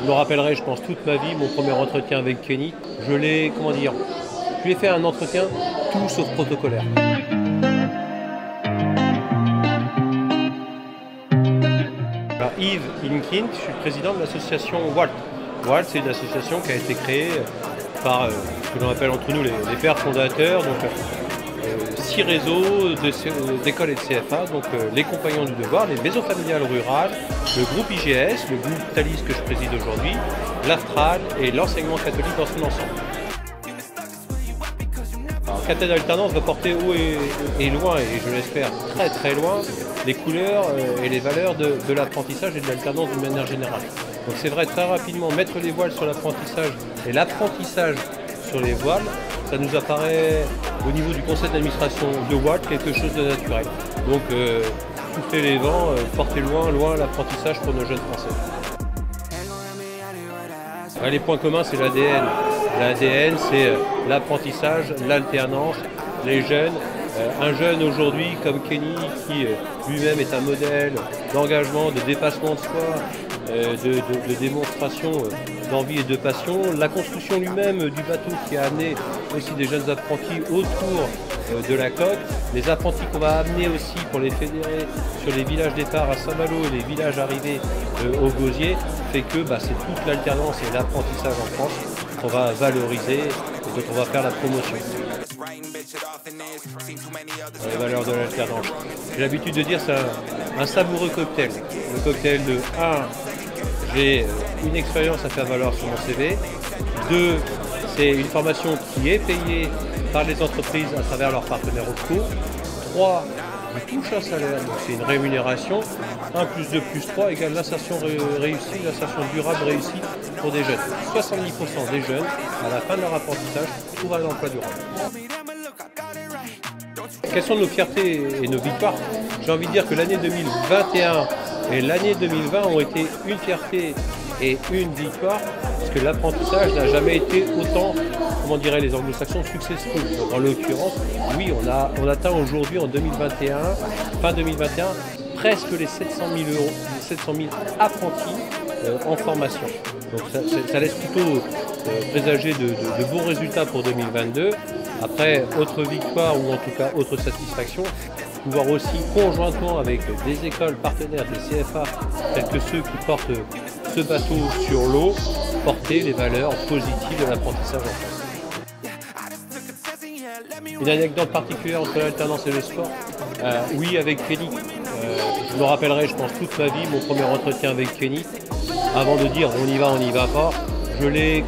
me rappellerai, je pense, toute ma vie, mon premier entretien avec Kenny. Je l'ai, comment dire, je lui ai fait un entretien tout sauf protocolaire. Alors, Yves Inkin, je suis le président de l'association WALT. WALT, c'est une association qui a été créée par ce que l'on appelle entre nous les pères fondateurs, donc 6 réseaux d'écoles et de CFA, donc les Compagnons du Devoir, les maisons familiales rurales, le groupe IGS, le groupe Thalys que je préside aujourd'hui, l'Astral et l'enseignement catholique dans son ensemble. Alors, Cathède Alternance va porter haut et loin, et je l'espère très très loin, les couleurs et les valeurs de l'apprentissage et de l'alternance d'une manière générale. Donc c'est vrai, très rapidement, mettre les voiles sur l'apprentissage et l'apprentissage sur les voiles, ça nous apparaît au niveau du conseil d'administration de WALT quelque chose de naturel. Donc souffler les vents, porter loin l'apprentissage pour nos jeunes Français. Les points communs, c'est l'ADN. L'ADN, c'est l'apprentissage, l'alternance, les jeunes. Un jeune aujourd'hui comme Kenny qui lui-même est un modèle d'engagement, de dépassement de soi, de démonstration d'envie et de passion. La construction lui-même du bateau qui a amené aussi des jeunes apprentis autour de la côte. Les apprentis qu'on va amener aussi pour les fédérer sur les villages départ à Saint-Malo et les villages arrivés au Gosier fait que c'est toute l'alternance et l'apprentissage en France qu'on va valoriser et dont on va faire la promotion. Les valeurs de l'alternance. J'ai l'habitude de dire c'est un savoureux cocktail. Le cocktail de 1, j'ai une expérience à faire valoir sur mon CV. 2, c'est une formation qui est payée par les entreprises à travers leurs partenaires OPCO. 3, je touche un salaire, donc c'est une rémunération. 1 plus 2 plus 3 égale l'insertion réussie, l'insertion durable réussie pour des jeunes. 70% des jeunes, à la fin de leur apprentissage, trouvent un emploi durable. Quelles sont nos fiertés et nos victoires? J'ai envie de dire que l'année 2021 et l'année 2020 ont été une fierté et une victoire, parce que l'apprentissage n'a jamais été autant, comment diraient les anglo-saxons, successful. Donc, en l'occurrence, oui, on atteint aujourd'hui en 2021, fin 2021, presque les 700 000 apprentis en formation. Donc ça laisse plutôt présager de bons résultats pour 2022. Après, autre victoire ou en tout cas autre satisfaction, pouvoir aussi conjointement avec des écoles partenaires, des CFA, tels que ceux qui portent ce bateau sur l'eau, porter les valeurs positives de l'apprentissage en France. Une anecdote particulière entre l'alternance et le sport. Oui, avec Kenny. Je me rappellerai, je pense, toute ma vie, mon premier entretien avec Kenny. Avant de dire on y va pas, je l'ai,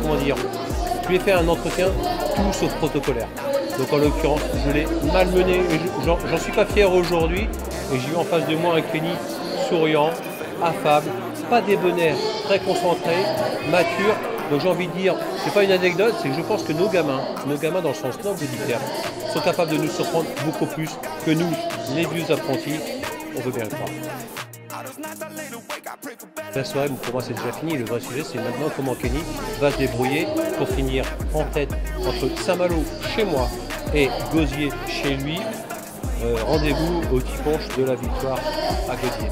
je lui ai fait un entretien tout sauf protocolaire. Donc en l'occurrence, je l'ai malmené. J'en suis pas fier aujourd'hui. Et j'ai eu en face de moi un Kenny souriant, affable, pas débonnaire, très concentré, mature. Donc j'ai envie de dire, c'est pas une anecdote, c'est que je pense que nos gamins dans le sens noble du terme, sont capables de nous surprendre beaucoup plus que nous, les vieux apprentis. On veut bien le croire. La soirée, pour moi, c'est déjà fini. Le vrai sujet, c'est maintenant comment Kenny va se débrouiller pour finir en tête entre Saint-Malo, chez moi, et Gosier, chez lui. Rendez-vous au Tiponche de la victoire à Gosier.